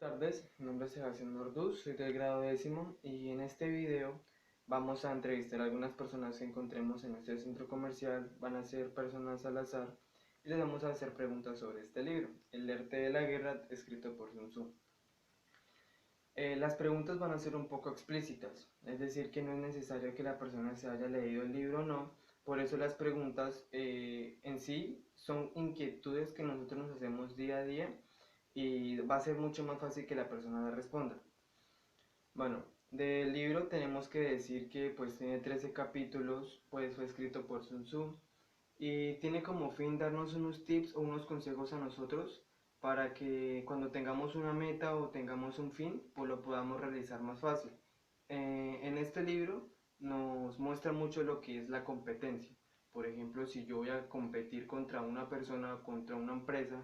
Buenas tardes, mi nombre es Sebastián Norduz, soy del grado décimo y en este video vamos a entrevistar a algunas personas que encontremos en este centro comercial. Van a ser personas al azar y les vamos a hacer preguntas sobre este libro, El arte de la guerra, escrito por Sun Tzu. Las preguntas van a ser un poco explícitas, es decir, que no es necesario que la persona se haya leído el libro o no. Por eso las preguntas en sí son inquietudes que nosotros nos hacemos día a día y va a ser mucho más fácil que la persona la responda. Bueno, del libro tenemos que decir que pues tiene 13 capítulos, pues fue escrito por Sun Tzu y tiene como fin darnos unos tips o unos consejos a nosotros para que cuando tengamos una meta o tengamos un fin, pues lo podamos realizar más fácil. En este libro nos muestra mucho lo que es la competencia. Por ejemplo, si yo voy a competir contra una persona o contra una empresa,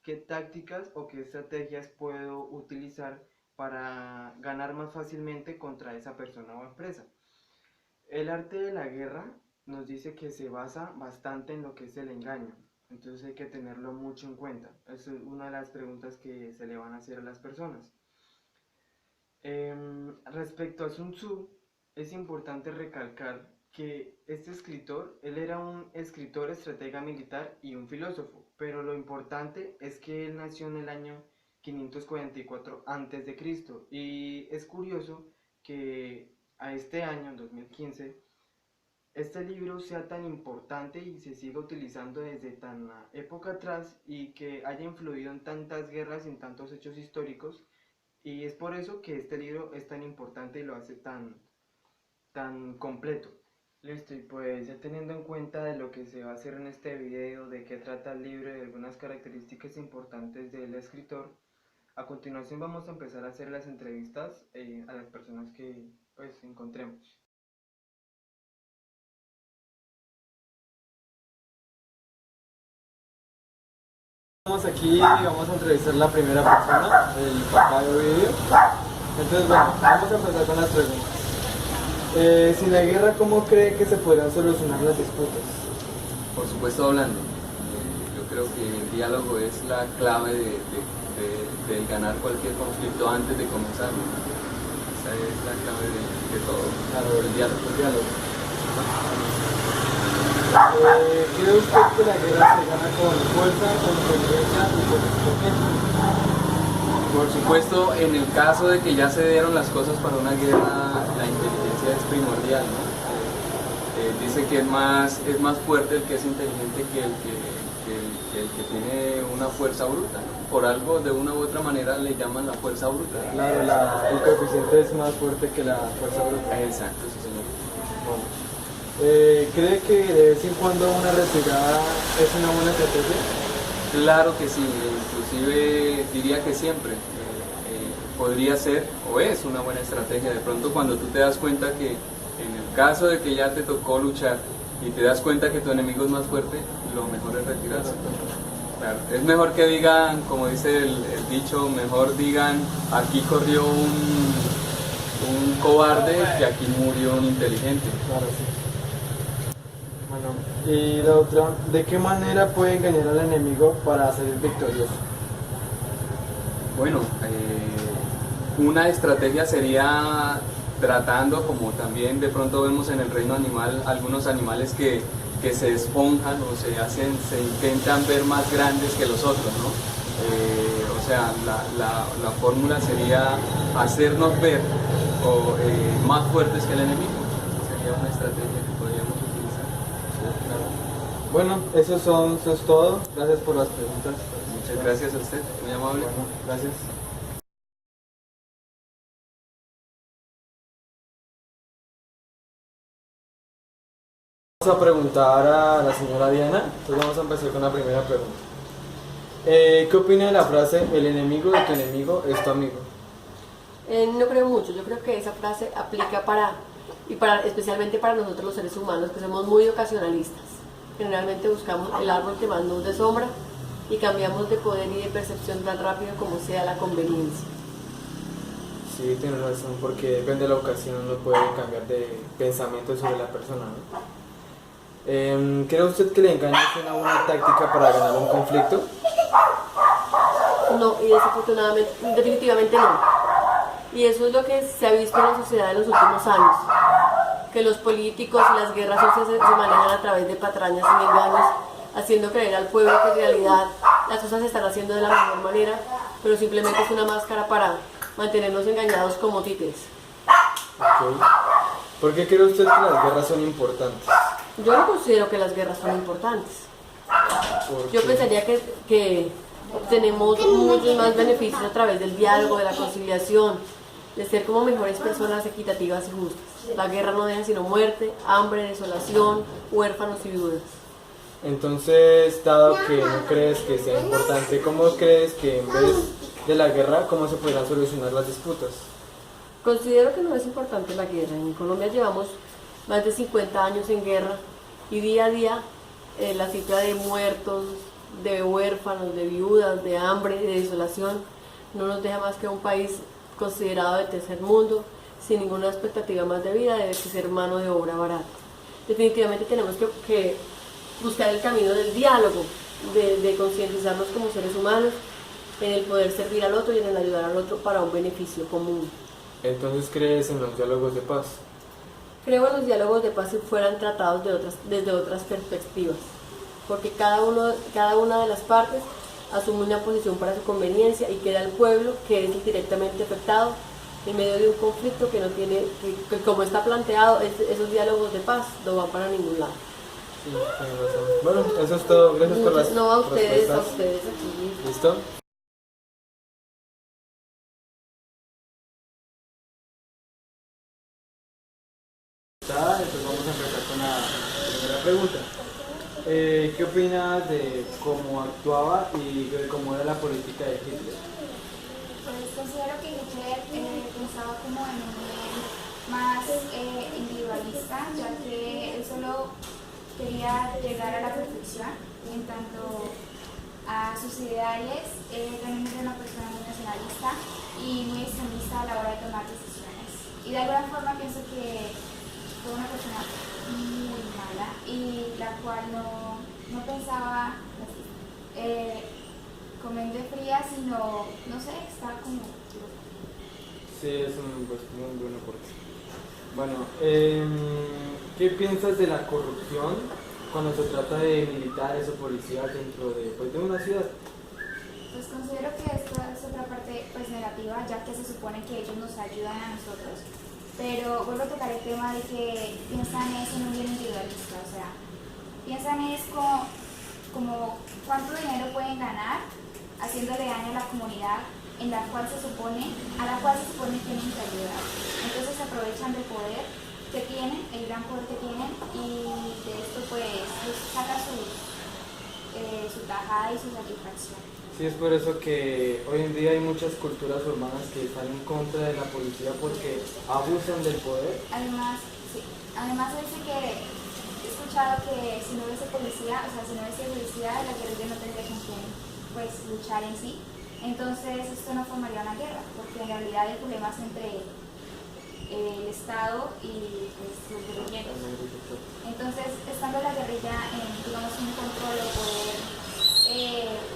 ¿qué tácticas o qué estrategias puedo utilizar para ganar más fácilmente contra esa persona o empresa? El arte de la guerra nos dice que se basa bastante en lo que es el engaño, entonces hay que tenerlo mucho en cuenta. Esa es una de las preguntas que se le van a hacer a las personas. Respecto a Sun Tzu, es importante recalcar que este escritor, él era un escritor, estratega militar y un filósofo, pero lo importante es que él nació en el año 544 a.C. y es curioso que a este año, 2015, este libro sea tan importante y se siga utilizando desde tan época atrás y que haya influido en tantas guerras y en tantos hechos históricos, y es por eso que este libro es tan importante y lo hace tan completo. Listo, y pues ya teniendo en cuenta de lo que se va a hacer en este video, de qué trata el libro y de algunas características importantes del escritor, a continuación vamos a empezar a hacer las entrevistas a las personas que pues encontremos. Estamos aquí y vamos a entrevistar a la primera persona, el papá de Ovidio. Entonces, bueno, vamos a empezar con las preguntas. Sin la guerra, ¿cómo cree que se podrán solucionar las disputas? Por supuesto, hablando. Yo creo que el diálogo es la clave de ganar cualquier conflicto antes de comenzarlo. Esa es la clave de todo. Claro, el diálogo. El diálogo. ¿Cree usted que la guerra se gana con fuerza, con inteligencia y con estrategia? Por supuesto, en el caso de que ya se dieron las cosas para una guerra, la inteligencia es primordial, ¿no? Dice que es más fuerte el que es inteligente que el que tiene una fuerza bruta, ¿no? Por algo, de una u otra manera, le llaman la fuerza bruta. Claro, el coeficiente es más fuerte que la fuerza bruta. Exacto, sí, señor. Bueno. ¿Cree que de vez en cuando una retirada es una buena estrategia? Claro que sí, inclusive diría que siempre podría ser o es una buena estrategia. De pronto cuando tú te das cuenta que en el caso de que ya te tocó luchar y te das cuenta que tu enemigo es más fuerte, lo mejor es retirarse. Claro, es mejor que digan, como dice el dicho, mejor digan aquí corrió un cobarde que aquí murió un inteligente. Claro, sí. Bueno, y la otra, ¿de qué manera puede engañar al enemigo para salir victorioso? Bueno, una estrategia sería tratando, como también de pronto vemos en el reino animal, algunos animales que se esponjan o se intentan ver más grandes que los otros, ¿no? O sea, la fórmula sería hacernos ver más fuertes que el enemigo. Sería una estrategia que podríamos utilizar. Bueno, eso es todo. Gracias por las preguntas. Muchas gracias a usted, muy amable. Bueno, gracias. Vamos a preguntar a la señora Diana. Entonces vamos a empezar con la primera pregunta. ¿Qué opina de la frase, el enemigo de tu enemigo es tu amigo? No creo mucho, yo creo que esa frase aplica especialmente para nosotros los seres humanos, que somos muy ocasionalistas. Generalmente buscamos el árbol que más nos dé sombra y cambiamos de poder y de percepción tan rápido como sea la conveniencia. Sí, tienes razón, porque depende de la ocasión uno puede cambiar de pensamiento sobre la persona, ¿no? ¿Cree usted que el engaño es una buena táctica para ganar un conflicto? no, y desafortunadamente, definitivamente no. Y eso es lo que se ha visto en la sociedad en los últimos años, que los políticos y las guerras socias se manejan a través de patrañas y engaños, haciendo creer al pueblo que en realidad las cosas se están haciendo de la mejor manera, pero simplemente es una máscara para mantenernos engañados como títeres. Ok. ¿Por qué cree usted que las guerras son importantes? Yo no considero que las guerras son importantes. ¿Por Yo qué? pensaría que obtenemos muchos más beneficios a través del diálogo, de la conciliación, de ser como mejores personas equitativas y justas. La guerra no deja sino muerte, hambre, desolación, huérfanos y viudas. Entonces, dado que no crees que sea importante, ¿cómo crees que en vez de la guerra, cómo se podrán solucionar las disputas? Considero que no es importante la guerra. En Colombia llevamos más de 50 años en guerra y día a día la cifra de muertos, de huérfanos, de viudas, de hambre, de desolación, no nos deja más que un país considerado de tercer mundo, sin ninguna expectativa más de vida, debe ser mano de obra barata. Definitivamente tenemos que buscar el camino del diálogo, de concientizarnos como seres humanos, en el poder servir al otro y en el ayudar al otro para un beneficio común. Entonces, ¿crees en los diálogos de paz? Creo en los diálogos de paz si fueran tratados desde otras perspectivas, porque cada una de las partes asume una posición para su conveniencia y queda el pueblo, que es el directamente afectado, en medio de un conflicto que no tiene, que como está planteado, esos diálogos de paz no van para ningún lado. Sí, tienes razón. Bueno, eso es todo. Gracias por las No, a ustedes respuestas. aquí. ¿Listo? Entonces vamos a empezar con la primera pregunta. ¿Qué opinas de cómo actuaba y de cómo era la política de Hitler? Pues considero que Hitler pensaba como en un nivel más individualista, ya que él solo quería llegar a la perfección en tanto a sus ideales. Realmente era una persona muy nacionalista y muy extremista a la hora de tomar decisiones. Y de alguna forma pienso que fue una persona muy mala y la cual no pensaba comer de fría, sino, no sé, estaba como... Sí, es un pues, muy buen aporte. Bueno, ¿qué piensas de la corrupción cuando se trata de militares o policías dentro de, pues, de una ciudad? Pues considero que esto es otra parte pues negativa, ya que se supone que ellos nos ayudan a nosotros, pero vuelvo a tocar el tema de que piensan es en un bien individualista, o sea, piensan es como cuánto dinero pueden ganar haciéndole daño a la comunidad a la cual se supone que tienen que ayudar. Entonces se aprovechan del poder que tienen, el gran poder que tienen, y de esto pues saca su tajada y su satisfacción. Sí, es por eso que hoy en día hay muchas culturas urbanas que están en contra de la policía porque abusan del poder. Además, sí, además dice que he escuchado que si no hubiese policía, o sea, si no hubiese policía, la guerrilla no tendría con quién pues luchar en sí. Entonces esto no formaría una guerra, porque en realidad el problema es entre el Estado y pues, los guerrilleros. Entonces, estando la guerrilla en, digamos, un control o poder,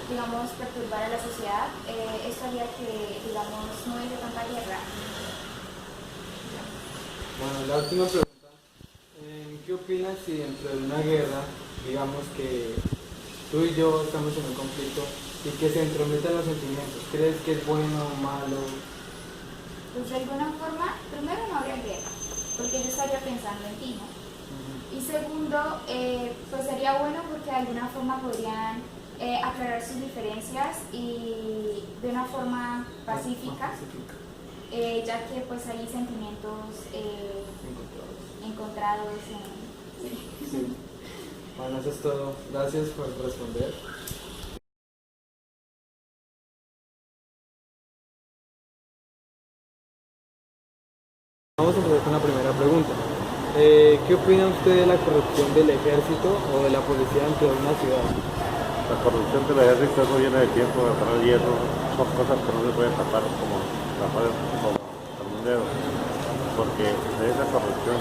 digamos, perturbar a la sociedad, esto haría que, digamos, no hubiese tanta guerra. Bueno, la última pregunta. ¿Qué opinas si dentro de una guerra, digamos que tú y yo estamos en un conflicto y que se entrometan los sentimientos? ¿Crees que es bueno o malo? Pues de alguna forma, primero no habría guerra, porque yo estaría pensando en ti, ¿no? Y segundo, pues sería bueno porque de alguna forma podrían aclarar sus diferencias y de una forma pacífica, ya que pues hay sentimientos encontrados. Sí. Bueno, eso es todo. Gracias por responder. Vamos a empezar con la primera pregunta. ¿Qué opina usted de la corrupción del ejército o de la policía dentro de una ciudad? La corrupción del ejército no viene de tiempo de atrás y eso son cosas que no se pueden tapar como un dedo, porque de esa corrupción,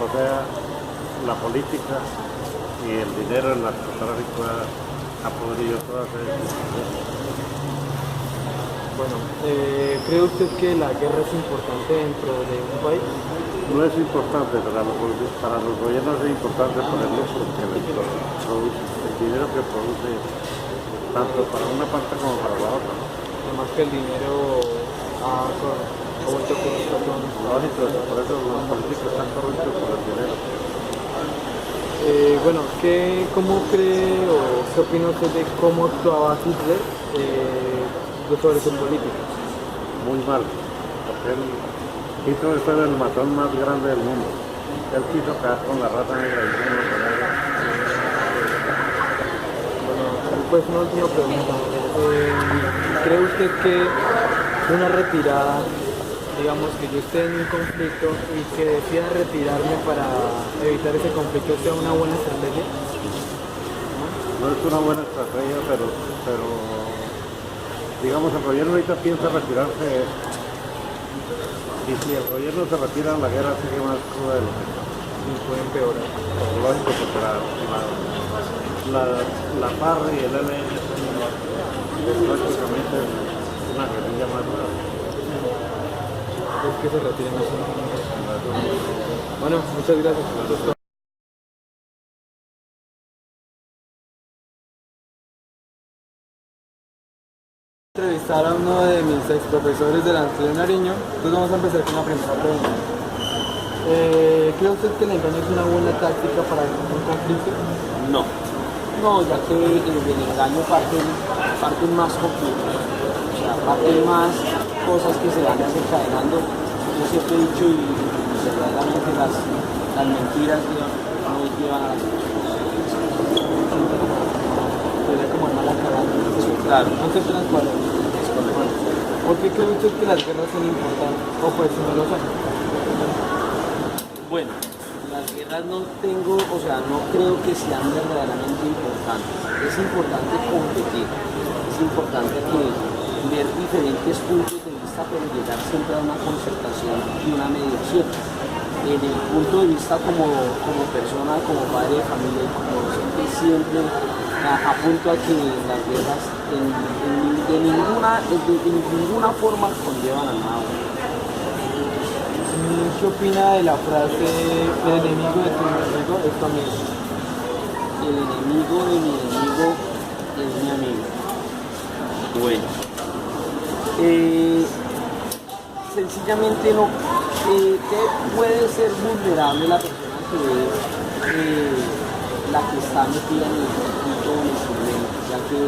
o sea, la política y el dinero, el narcotráfico ha podrido todas esas instituciones. Bueno, ¿cree usted que la guerra es importante dentro de un país? No es importante, para los gobiernos es importante ponerlo porque el dinero que produce, tanto para una parte como para la otra. Además que el dinero ha vuelto corrupto. Lógico, por eso los políticos están corruptos por el dinero. Bueno, ¿cómo cree o qué opina usted de cómo actuaba Hitler sobre su política? Muy mal, porque Hitler fue el matón más grande del mundo. Él quiso acabar con la raza negra y con los negros. Bueno, pues una última pregunta. ¿Cree usted que una retirada, digamos que yo esté en un conflicto y que decida retirarme para evitar ese conflicto, sea una buena estrategia? No es una buena estrategia, pero digamos, el gobierno ahorita piensa retirarse, y si el gobierno se retira, la guerra sigue más cruda de lo que está. Y puede empeorar. Lógico, porque la FARC y el ELN son prácticamente una guerrilla más nueva. Es que se retiren así. Bueno, muchas gracias. Eso es todo. Entrevistar a uno de mis ex profesores de la Universidad de Nariño, entonces vamos a empezar con la primera pregunta. ¿Cree usted que el engaño es una buena táctica para un conflicto? No, ya que del engaño parten más conflictos, o sea, parten más cosas que se van desencadenando. Yo siempre he dicho, y verdaderamente las mentiras no llevan a la Sería como el mala carácter. claro, No ser transparente. es correcto. ¿Por qué cree usted que las guerras son importantes? O pues si no lo son. Bueno, las guerras no creo que sean verdaderamente importantes. Es importante competir, es importante ver diferentes puntos de vista, pero llegar siempre a una concertación y una mediación. En el punto de vista como persona, como padre de familia y como docente, siempre apunto a que las guerras de ninguna forma conllevan a nada. ¿Qué opina de la frase el enemigo de tu enemigo es tu amigo? El enemigo de mi enemigo es mi amigo. Bueno, sencillamente no que puede ser vulnerable la persona que es la que está metida en el conflicto o en el problema, ya que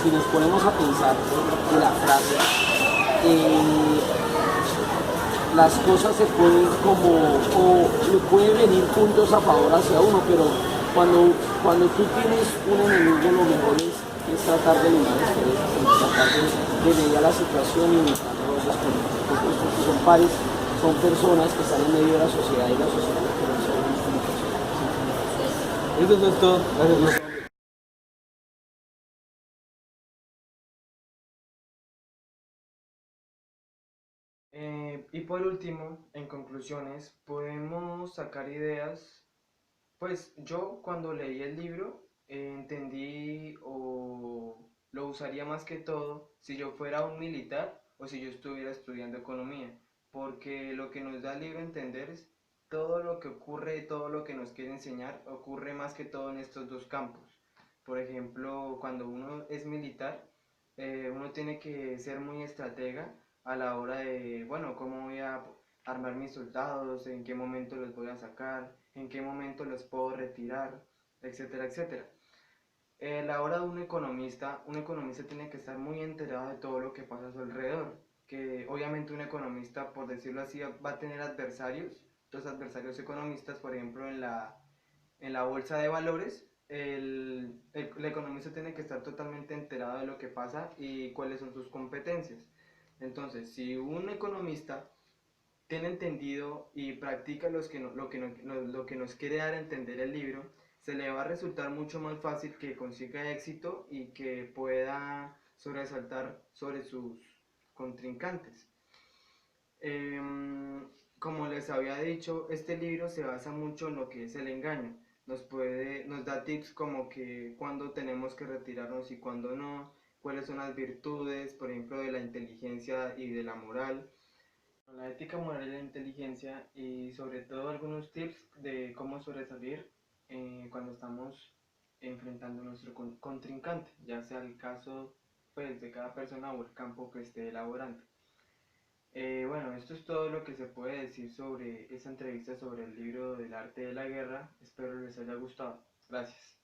si nos ponemos a pensar de la frase, las cosas se pueden o le pueden venir puntos a favor hacia uno, pero cuando tú tienes un enemigo, lo mejor es tratar de limar asperezas, tratar de mediar la situación y evitar los descontentos, porque son pares, son personas que están en medio de la sociedad y la sociedad no quiere ser como personas. Eso es todo. Gracias. Y por último, en conclusiones, podemos sacar ideas. Pues yo cuando leí el libro entendí o lo usaría más que todo si yo fuera un militar o si yo estuviera estudiando economía, porque lo que nos da el libro a entender es todo lo que ocurre y todo lo que nos quiere enseñar ocurre más que todo en estos dos campos. Por ejemplo, cuando uno es militar, uno tiene que ser muy estratega a la hora de, bueno, cómo voy a armar mis soldados, en qué momento los voy a sacar, en qué momento los puedo retirar, etcétera, etcétera. A la hora de un economista tiene que estar muy enterado de todo lo que pasa a su alrededor, que obviamente un economista, por decirlo así, va a tener adversarios, dos adversarios economistas, por ejemplo, en la bolsa de valores, el economista tiene que estar totalmente enterado de lo que pasa y cuáles son sus competencias. Entonces, si un economista tiene entendido y practica lo que nos quiere dar a entender el libro, se le va a resultar mucho más fácil que consiga éxito y que pueda sobresaltar sobre sus contrincantes. Como les había dicho, este libro se basa mucho en lo que es el engaño. Nos da tips como que cuándo tenemos que retirarnos y cuándo no, cuáles son las virtudes, por ejemplo, de la inteligencia y de la moral, la ética, moral y la inteligencia, y sobre todo algunos tips de cómo sobresalir cuando estamos enfrentando a nuestro contrincante, ya sea el caso pues, de cada persona o el campo que esté elaborando. Bueno, esto es todo lo que se puede decir sobre esa entrevista sobre el libro del arte de la guerra. Espero les haya gustado. Gracias.